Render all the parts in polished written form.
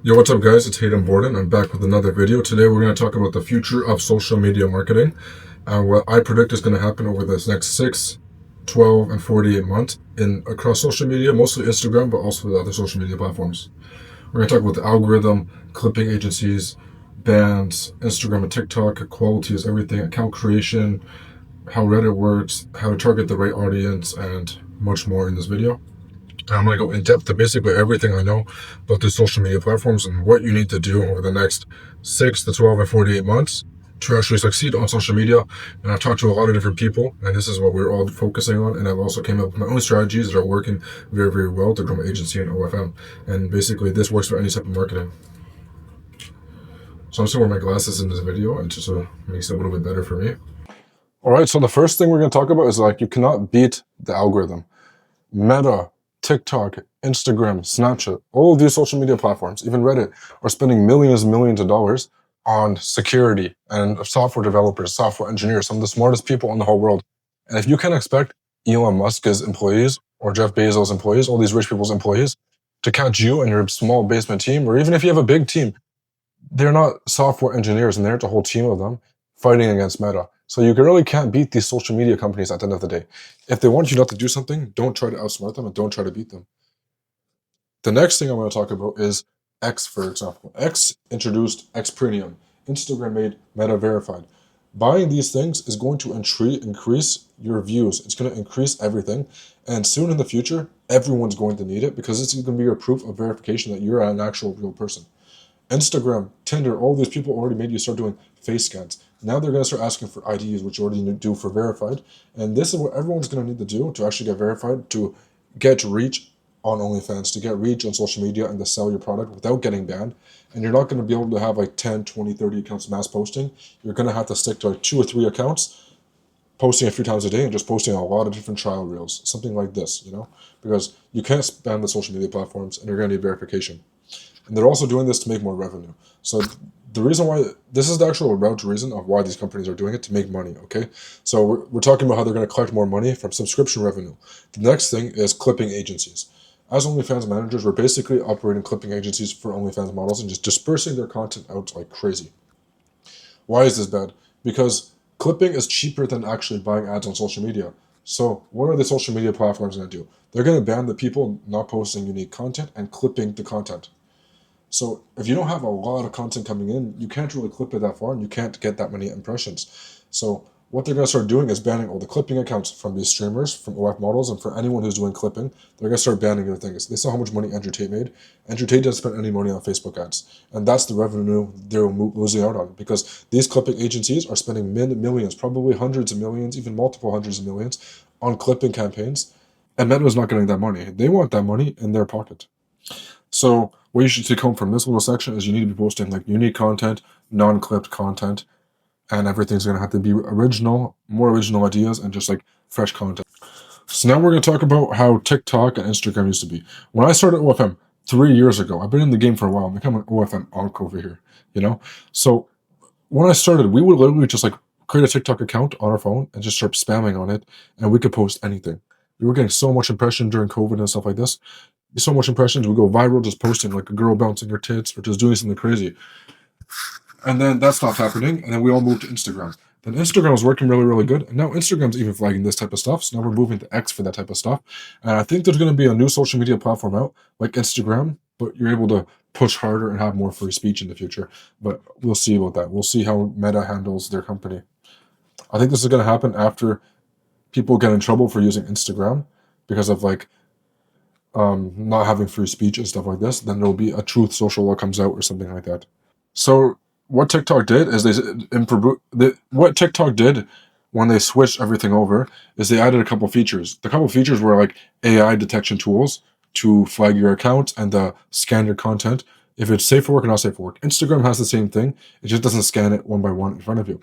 Yo, what's up, guys? It's Hayden Borden. I'm back with another video. Today, we're going to talk about the future of social media marketing and what I predict is going to happen over this next 6, 12, and 48 months across social media, mostly Instagram, but also the other social media platforms. We're going to talk about the algorithm, clipping agencies, bands, Instagram and TikTok, quality is everything, account creation, how Reddit works, how to target the right audience, and much more in this video. I'm going to go in depth to basically everything I know about the social media platforms and what you need to do over the next 6 to 12 and 48 months to actually succeed on social media. And I've talked to a lot of different people, and this is what we're all focusing on. And I've also came up with my own strategies that are working very, very well to grow my agency and OFM. And basically, this works for any type of marketing. So I'm just going to wear my glasses in this video, and just makes it a little bit better for me. All right, so the first thing we're going to talk about is you cannot beat the algorithm. Meta, TikTok, Instagram, Snapchat, all of these social media platforms, even Reddit, are spending millions and millions of dollars on security and software developers, software engineers, some of the smartest people in the whole world. And if you can expect Elon Musk's employees or Jeff Bezos' employees, all these rich people's employees, to catch you and your small basement team, or even if you have a big team, they're not software engineers and there's a whole team of them fighting against Meta. So you really can't beat these social media companies at the end of the day. If they want you not to do something, don't try to outsmart them and don't try to beat them. The next thing I'm going to talk about is X, for example. X introduced X Premium. Instagram made Meta Verified. Buying these things is going to increase your views. It's going to increase everything. And soon in the future, everyone's going to need it because it's going to be your proof of verification that you're an actual real person. Instagram, Tinder, all these people already made you start doing face scans. Now they're going to start asking for IDs, which you already do for verified. And this is what everyone's going to need to do to actually get verified, to get reach on OnlyFans, to get reach on social media and to sell your product without getting banned. And you're not going to be able to have 10, 20, 30 accounts mass posting. You're going to have to stick to 2 or 3 accounts, posting a few times a day and just posting a lot of different trial reels, something like this, because you can't spam the social media platforms and you're going to need verification. And they're also doing this to make more revenue. So the reason why, this is the actual route reason of why these companies are doing it, to make money, okay? So we're talking about how they're going to collect more money from subscription revenue. The next thing is clipping agencies. As OnlyFans managers, we're basically operating clipping agencies for OnlyFans models and just dispersing their content out like crazy. Why is this bad? Because clipping is cheaper than actually buying ads on social media. So what are the social media platforms going to do? They're going to ban the people not posting unique content and clipping the content. So if you don't have a lot of content coming in, you can't really clip it that far and you can't get that many impressions. So what they're going to start doing is banning all the clipping accounts from these streamers, from OF models, and for anyone who's doing clipping, they're going to start banning their things. They saw how much money Andrew Tate made. Andrew Tate doesn't spend any money on Facebook ads. And that's the revenue they're losing out on, because these clipping agencies are spending millions, probably hundreds of millions, even multiple hundreds of millions on clipping campaigns. And Meta's not getting that money. They want that money in their pocket. So what you should take home from this little section is you need to be posting unique content, non-clipped content, and everything's going to have to be original, more original ideas, and just fresh content. So now we're going to talk about how TikTok and Instagram used to be. When I started OFM 3 years ago, I've been in the game for a while. I'm becoming an OFM onk over here, So when I started, we would literally just create a TikTok account on our phone and just start spamming on it, and we could post anything. We were getting so much impression during COVID and stuff like this. So much impressions, we go viral just posting a girl bouncing her tits or just doing something crazy. And then that stopped happening, and then we all moved to Instagram. Then Instagram was working really, really good, and now Instagram's even flagging this type of stuff, so now we're moving to X for that type of stuff. And I think there's going to be a new social media platform out, like Instagram, but you're able to push harder and have more free speech in the future. But we'll see about that. We'll see how Meta handles their company. I think this is going to happen after people get in trouble for using Instagram because of not having free speech and stuff like this. Then there'll be a Truth Social law comes out or something like that. So what TikTok did is what TikTok did when they switched everything over is they added a couple features. The couple features were AI detection tools to flag your account and scan your content if it's safe for work or not safe for work. Instagram has the same thing. It just doesn't scan it one by one in front of you.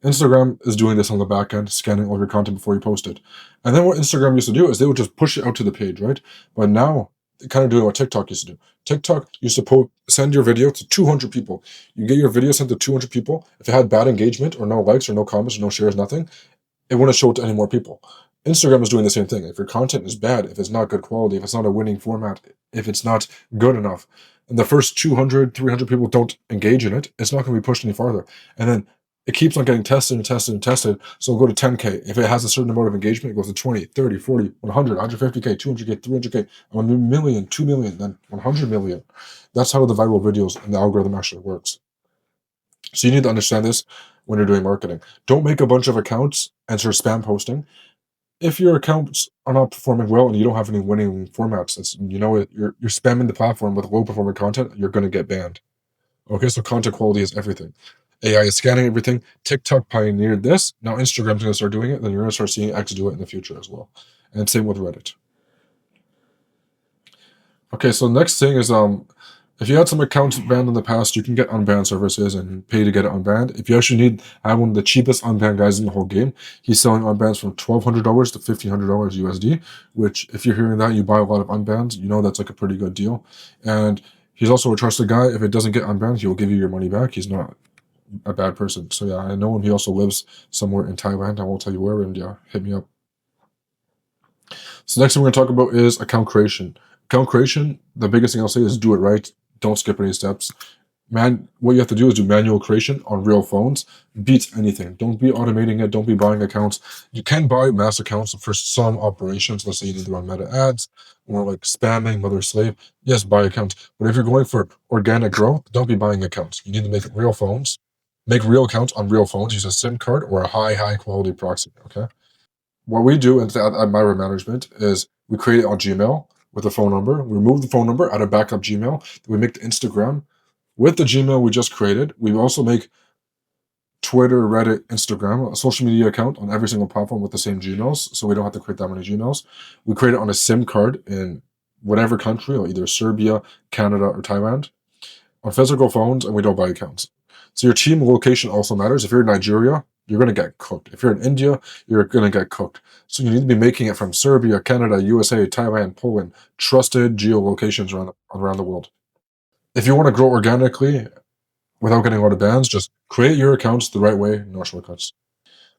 Instagram is doing this on the back end, scanning all your content before you post it. And then what Instagram used to do is they would just push it out to the page, right? But now, kind of doing what TikTok used to do. TikTok used to send your video to 200 people. You get your video sent to 200 people. If it had bad engagement or no likes or no comments or no shares, nothing, it wouldn't show it to any more people. Instagram is doing the same thing. If your content is bad, if it's not good quality, if it's not a winning format, if it's not good enough, and the first 200, 300 people don't engage in it, it's not going to be pushed any farther. And then it keeps on getting tested and tested and tested. So it'll go to 10K. If it has a certain amount of engagement, it goes to 20, 30, 40, 100, 150K, 200K, 300K, 1 million, 2 million, then 100 million. That's how the viral videos and the algorithm actually works. So you need to understand this when you're doing marketing. Don't make a bunch of accounts and start spam posting. If your accounts are not performing well and you don't have any winning formats, you're spamming the platform with low performing content, you're going to get banned. Okay, so content quality is everything. AI is scanning everything. TikTok pioneered this. Now Instagram's going to start doing it. Then you're going to start seeing X do it in the future as well. And same with Reddit. Okay, so the next thing is if you had some accounts banned in the past, you can get unbanned services and pay to get it unbanned. If you actually I have one of the cheapest unbanned guys in the whole game. He's selling unbans from $1,200 to $1,500 USD, which if you're hearing that, you buy a lot of unbans, you know that's like a pretty good deal. And he's also a trusted guy. If it doesn't get unbanned, he'll give you your money back. He's not a bad person. So yeah, I know him. He also lives somewhere in Thailand. I won't tell you where, and yeah, hit me up. So next thing we're going to talk about is account creation. Account creation, the biggest thing I'll say is do it right. Don't skip any steps. What you have to do is do manual creation on real phones. Beats anything. Don't be automating it. Don't be buying accounts. You can buy mass accounts for some operations. Let's say you need to run meta ads or like spamming, mother slave. Yes, buy accounts. But if you're going for organic growth, don't be buying accounts. You need to make real phones. Make real accounts on real phones. Use a SIM card or a high quality proxy. Okay. What we do at Myra Management is we create it on Gmail with a phone number. We remove the phone number, add a backup Gmail. We make the Instagram with the Gmail we just created. We also make Twitter, Reddit, Instagram, a social media account on every single platform with the same Gmails, so we don't have to create that many Gmails. We create it on a SIM card in whatever country, or either Serbia, Canada, or Thailand, on physical phones, and we don't buy accounts. So your team location also matters. If you're in Nigeria, you're going to get cooked. If you're in India, you're going to get cooked. So you need to be making it from Serbia, Canada, USA, Thailand, Poland, trusted geolocations around the world. If you want to grow organically without getting a lot of bans, just create your accounts the right way, no shortcuts.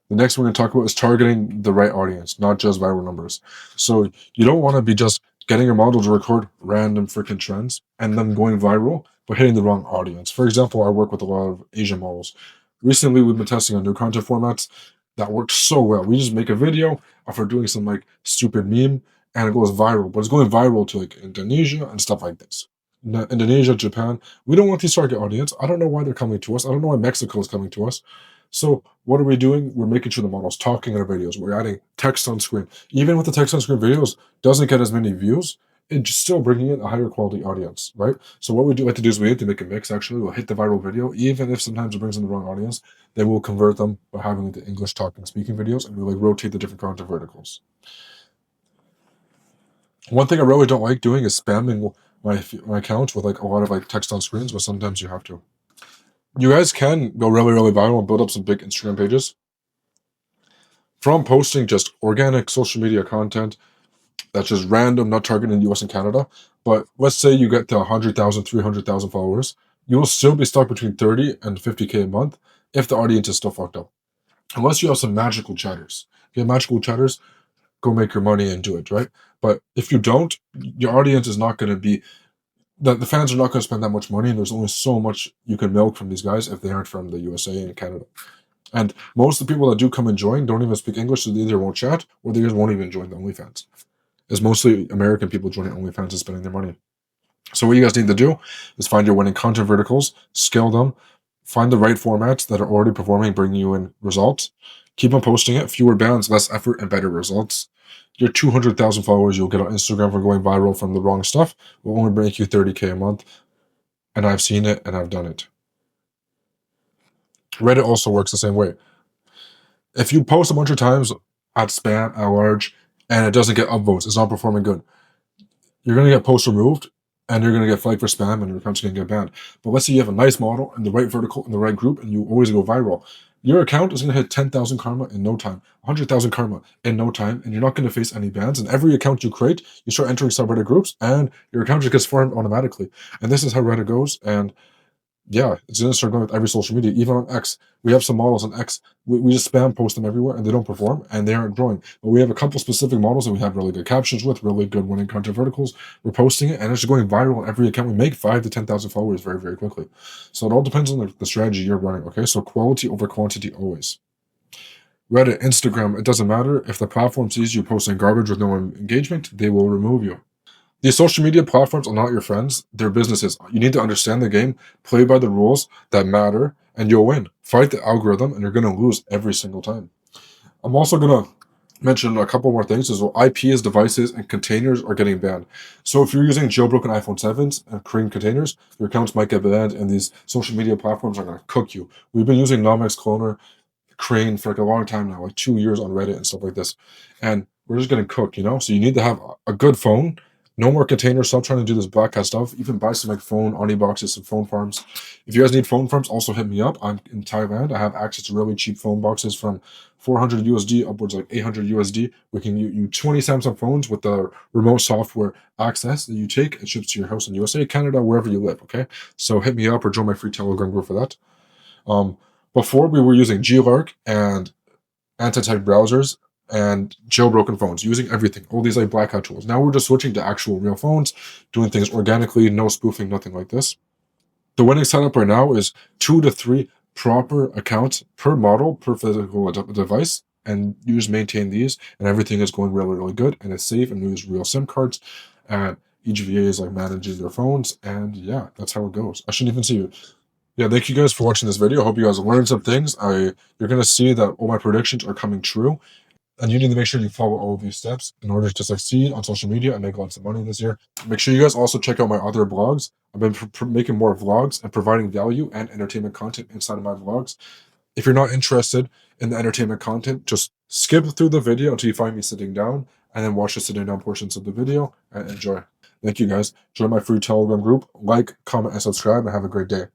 The next one we're going to talk about is targeting the right audience, not just viral numbers. So you don't want to be just getting your model to record random freaking trends and them going viral, but hitting the wrong audience. For example, I work with a lot of Asian models. Recently, we've been testing on new content formats that work so well. We just make a video of her doing some like stupid meme and it goes viral, but it's going viral to like Indonesia and stuff like this. Indonesia, Japan. We don't want these target audience. I don't know why they're coming to us. I don't know why Mexico is coming to us. So what are we doing? We're making sure the model's talking in our videos. We're adding text on screen. Even with the text on screen videos, doesn't get as many views. It's still bringing in a higher quality audience, right? So what we do like to do is we need to make a mix. Actually, we'll hit the viral video, even if sometimes it brings in the wrong audience. Then we'll convert them by having the English talking speaking videos, and we like rotate the different content verticals. One thing I really don't like doing is spamming my accounts with like a lot of like text on screens, but sometimes you have to. You guys can go really viral and build up some big Instagram pages from posting just organic social media content that's just random, not targeting the US and Canada. But let's say you get to 100,000, 300,000 followers, you will still be stuck between 30 and 50K a month if the audience is still fucked up. Unless you have some magical chatters. If you have magical chatters, go make your money and do it, right? But if you don't, your audience is not going to be, the fans are not going to spend that much money, and there's only so much you can milk from these guys if they aren't from the USA and Canada. And most of the people that do come and join don't even speak English, so they either won't chat or they just won't even join the OnlyFans. It's mostly American people joining OnlyFans and spending their money. So what you guys need to do is find your winning content verticals, scale them, find the right formats that are already performing, bringing you in results. Keep on posting it. Fewer bans, less effort, and better results. Your 200,000 followers you'll get on Instagram for going viral from the wrong stuff will only bring you 30K a month. And I've seen it and I've done it. Reddit also works the same way. If you post a bunch of times at spam, at large, and it doesn't get upvotes, it's not performing good, you're going to get posts removed and you're going to get flagged for spam and your account's going to get banned. But let's say you have a nice model in the right vertical, in the right group, and you always go viral. Your account is going to hit 10,000 karma in no time, 100,000 karma in no time, and you're not going to face any bans. And every account you create, you start entering subreddit groups, and your account just gets formed automatically. And this is how Reddit goes. And Yeah, it's gonna start going with every social media, even on X. We have some models on X. We just spam post them everywhere and they don't perform and they aren't growing. But we have a couple specific models that we have really good captions with, really good winning content verticals. We're posting it and it's just going viral on every account. We make 5 to 10,000 followers very, very quickly. So it all depends on the strategy you're running. Okay. So quality over quantity always. Reddit, Instagram, it doesn't matter. If the platform sees you posting garbage with no engagement, they will remove you. These social media platforms are not your friends, they're businesses. You need to understand the game, play by the rules that matter, and you'll win. Fight the algorithm, and you're going to lose every single time. I'm also going to mention a couple more things as well. IPs, devices, and containers are getting banned. So if you're using jailbroken iPhone 7s and creating containers, your accounts might get banned, and these social media platforms are going to cook you. We've been using Nomex Cloner, Crane for like a long time now, like 2 years on Reddit and stuff like this. And we're just getting cooked, you know? So you need to have a good phone. No more containers. Stop trying to do this black hat stuff. Even buy some like phone Oni boxes, some phone farms. If you guys need phone farms, also hit me up. I'm in Thailand. I have access to really cheap phone boxes from 400 USD upwards like 800 USD. We can you 20 Samsung phones with the remote software access that you take. It ships to your house in USA, Canada, wherever you live. Okay, so hit me up or join my free Telegram group for that. Um, Before we were using Glark and anti-tech browsers and jailbroken phones, using everything, all these like black hat tools. Now we're just switching to actual real phones, doing things organically, no spoofing, nothing like this. The winning setup right now is 2 to 3 proper accounts per model, per physical device, and you just maintain these, and everything is going really, really good, and it's safe, and we use real SIM cards, and each VA is like managing their phones, and yeah, that's how it goes. I shouldn't even see you. Yeah, thank you guys for watching this video. I hope you guys learned some things. You're gonna see that all my predictions are coming true, and you need to make sure you follow all of these steps in order to succeed on social media and make lots of money this year. Make sure you guys also check out my other blogs. I've been making more vlogs and providing value and entertainment content inside of my vlogs. If you're not interested in the entertainment content, just skip through the video until you find me sitting down, and then watch the sitting down portions of the video and enjoy. Thank you guys. Join my free Telegram group. Like, comment, and subscribe, and have a great day.